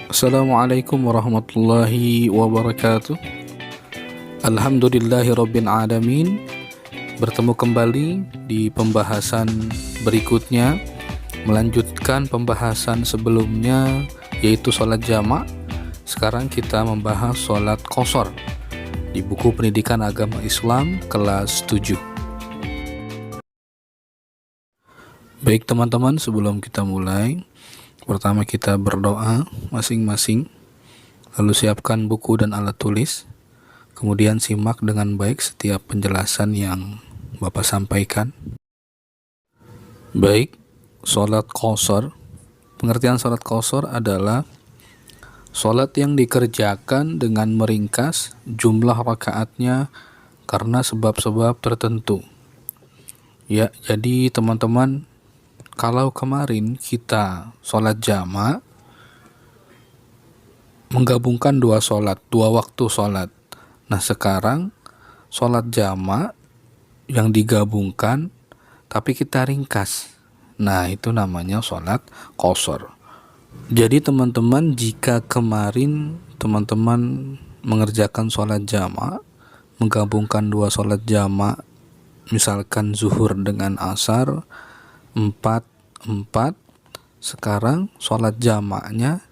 Assalamualaikum warahmatullahi wabarakatuh. Alhamdulillahirabbil alamin. Bertemu kembali di pembahasan berikutnya, melanjutkan pembahasan sebelumnya yaitu sholat jamak. Sekarang kita membahas sholat qashar di buku Pendidikan Agama Islam kelas 7. Baik teman-teman, sebelum kita mulai, pertama kita berdoa masing-masing, lalu siapkan buku dan alat tulis, kemudian simak dengan baik setiap penjelasan yang Bapak sampaikan. Baik, sholat qashar. Pengertian sholat qashar adalah sholat yang dikerjakan dengan meringkas jumlah rakaatnya karena sebab-sebab tertentu. Ya, jadi teman-teman, kalau kemarin kita sholat jamak, menggabungkan dua waktu sholat. Nah sekarang sholat jamak yang digabungkan tapi kita ringkas. Nah itu namanya sholat qashar. Jadi teman-teman, jika kemarin teman-teman mengerjakan sholat jamak, menggabungkan dua sholat jamak, misalkan zuhur dengan asar, 4, sekarang sholat jamaknya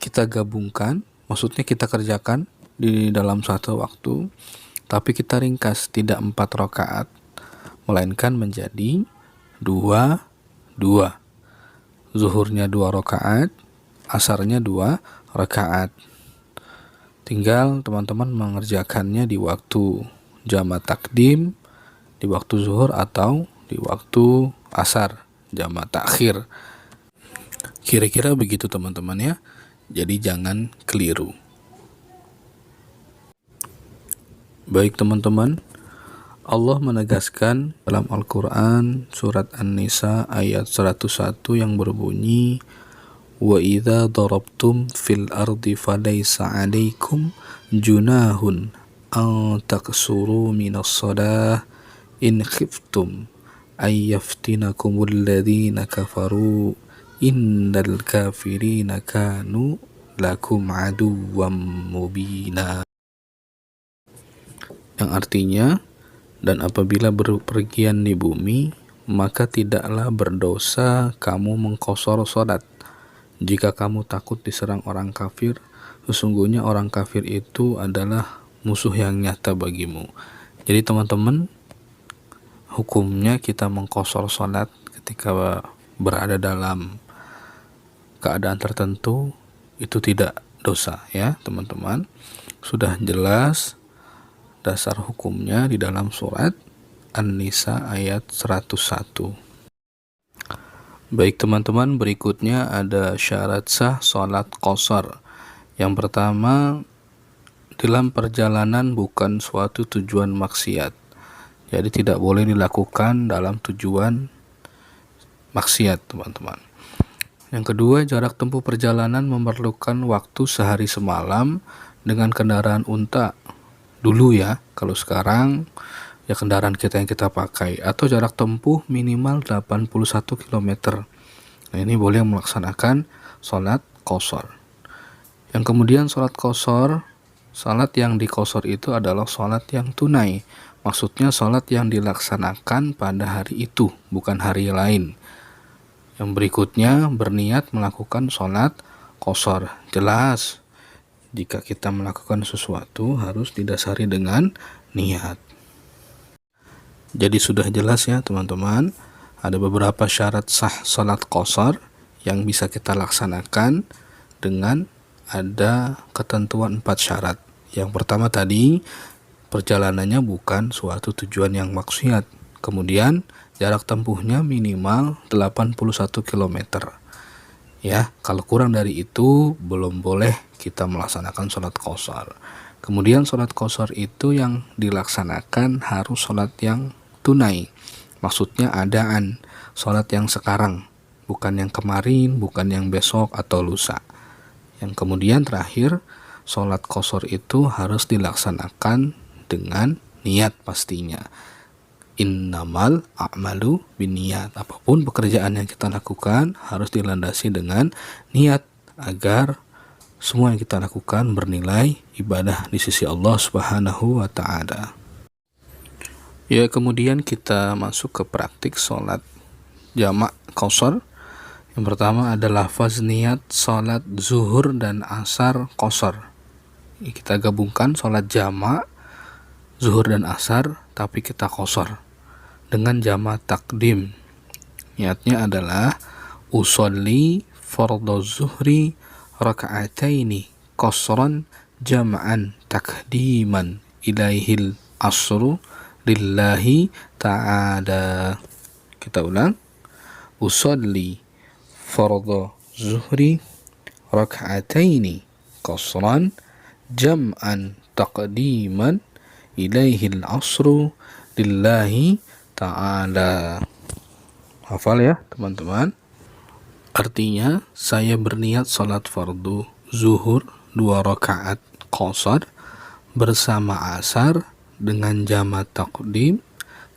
kita gabungkan, maksudnya kita kerjakan di dalam satu waktu, tapi kita ringkas, tidak 4 rakaat, melainkan menjadi 2. Zuhurnya 2 rakaat, asarnya 2 rakaat. Tinggal teman-teman mengerjakannya di waktu jamak takdim, di waktu zuhur, atau di waktu asar, jamak takhir. Kira-kira begitu teman-teman ya. Jadi jangan keliru. Baik teman-teman, Allah menegaskan dalam Al-Quran surat An-Nisa ayat 101 yang berbunyi, wa idza darabtum fil ardi falaysa 'alaikum junahun an taqsuru minas shalah in khiftum ayyaftinakumul ladzina kafaru innal kafirina kanu lakum aduwwam mubina. Yang artinya, dan apabila berpergian di bumi, maka tidaklah berdosa kamu mengqashar salat. Jika kamu takut diserang orang kafir, sesungguhnya orang kafir itu adalah musuh yang nyata bagimu. Jadi teman-teman, hukumnya kita mengqashar salat ketika berada dalam keadaan tertentu itu tidak dosa ya teman-teman. Sudah jelas dasar hukumnya di dalam surat An-Nisa ayat 101. Baik teman-teman, berikutnya ada syarat sah sholat qashar. Yang pertama, dalam perjalanan bukan suatu tujuan maksiat. Jadi tidak boleh dilakukan dalam tujuan maksiat teman-teman. Yang kedua, jarak tempuh perjalanan memerlukan waktu sehari semalam dengan kendaraan unta. Dulu ya, kalau sekarang ya kendaraan kita yang kita pakai, atau jarak tempuh minimal 81 km. Nah ini boleh melaksanakan sholat qashar. Yang kemudian sholat qashar, sholat yang diqashar itu adalah sholat yang tunai. Maksudnya sholat yang dilaksanakan pada hari itu, bukan hari lain. Yang berikutnya, berniat melakukan sholat qashar. Jelas, jika kita melakukan sesuatu harus didasari dengan niat. Jadi sudah jelas ya teman-teman, ada beberapa syarat sah sholat qashar yang bisa kita laksanakan dengan ada ketentuan 4 syarat. Yang pertama tadi, perjalanannya bukan suatu tujuan yang maksiat. Kemudian jarak tempuhnya minimal 81 km. Ya, kalau kurang dari itu belum boleh kita melaksanakan sholat qashar. Kemudian sholat qashar itu yang dilaksanakan harus sholat yang tunai. Maksudnya adaan, sholat yang sekarang, bukan yang kemarin, bukan yang besok atau lusa. Yang kemudian terakhir, sholat qashar itu harus dilaksanakan dengan niat pastinya. Innamal a'malu binniyat. Apapun pekerjaan yang kita lakukan harus dilandasi dengan niat agar semua yang kita lakukan bernilai ibadah di sisi Allah Subhanahu wa Ta'ala. Ya, kemudian kita masuk ke praktik sholat jamak qashar. Yang pertama adalah lafaz niat sholat zuhur dan asar qashar. Kita gabungkan sholat jamak zuhur dan asar, tapi kita qashar dengan jamak takdim. Niatnya adalah usolli fardhu zuhri raka'ataini qasran jam'an takdiman ilaihil asru lillahi ta'ala. Kita ulang. Usolli fardhu zuhri raka'ataini qasran jam'an taqdiman ilaihil asru lillahi ta'ala. Hafal ya teman-teman. Artinya, saya berniat salat fardu zuhur 2 rakaat qashar bersama asar dengan jamak takdim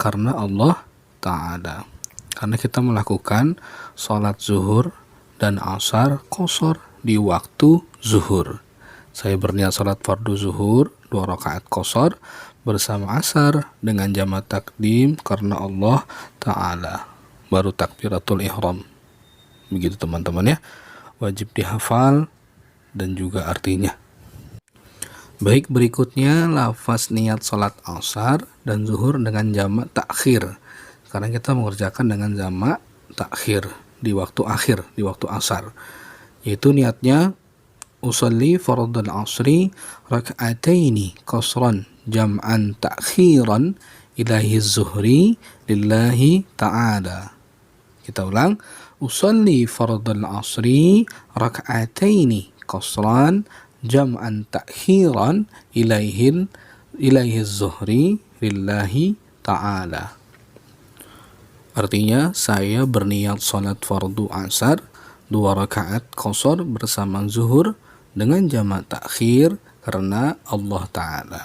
karena Allah Ta'ala. Karena kita melakukan salat zuhur dan asar qashar di waktu zuhur. Saya berniat salat fardu zuhur 2 rakaat qashar bersama asar dengan jamak takdim karena Allah Ta'ala. Baru takbiratul ihram. Begitu teman-teman ya. Wajib dihafal dan juga artinya. Baik, berikutnya lafaz niat salat asar dan zuhur dengan jamak takhir. Karena kita mengerjakan dengan jamak takhir di waktu akhir, di waktu asar. Yaitu niatnya usolli fardhal asri raka'ataini qasran jam'an takhiran ilahi zuhri lillahi ta'ala. Kita ulang. Usolli fardhal asri raka'ataini qasran jam'an ta'khiran ilaihi zuhri lillahi ta'ala. Artinya, saya berniat salat fardu asar 2 rakaat qashar bersama zuhur dengan jamak takhir karena Allah Ta'ala.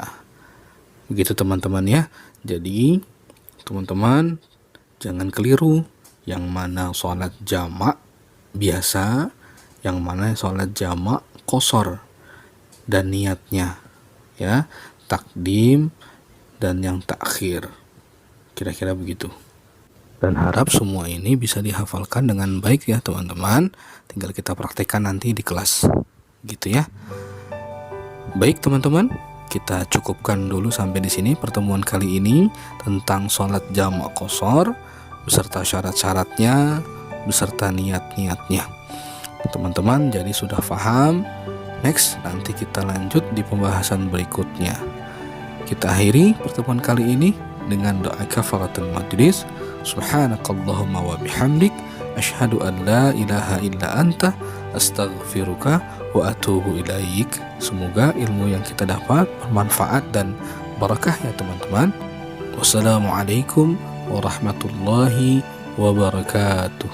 Begitu teman-teman ya. Jadi teman-teman jangan keliru yang mana salat jamak biasa, yang mana salat jamak qashar dan niatnya ya, takdim dan yang takhir. Kira-kira begitu. Dan harap semua ini bisa dihafalkan dengan baik ya teman-teman. Tinggal kita praktekkan nanti di kelas. Gitu ya. Baik teman-teman, kita cukupkan dulu sampai di sini pertemuan kali ini tentang sholat jamak qashar beserta syarat-syaratnya, beserta niat-niatnya. Teman-teman jadi sudah paham. Next, nanti kita lanjut di pembahasan berikutnya. Kita akhiri pertemuan kali ini dengan doa kafaratul majlis. Subhanakallahumma wa bihamdik asyhadu an la ilaha illa anta astaghfiruka wa atubu ilaik. Semoga ilmu yang kita dapat bermanfaat dan barakah ya teman-teman. Wassalamualaikum warahmatullahi wabarakatuh.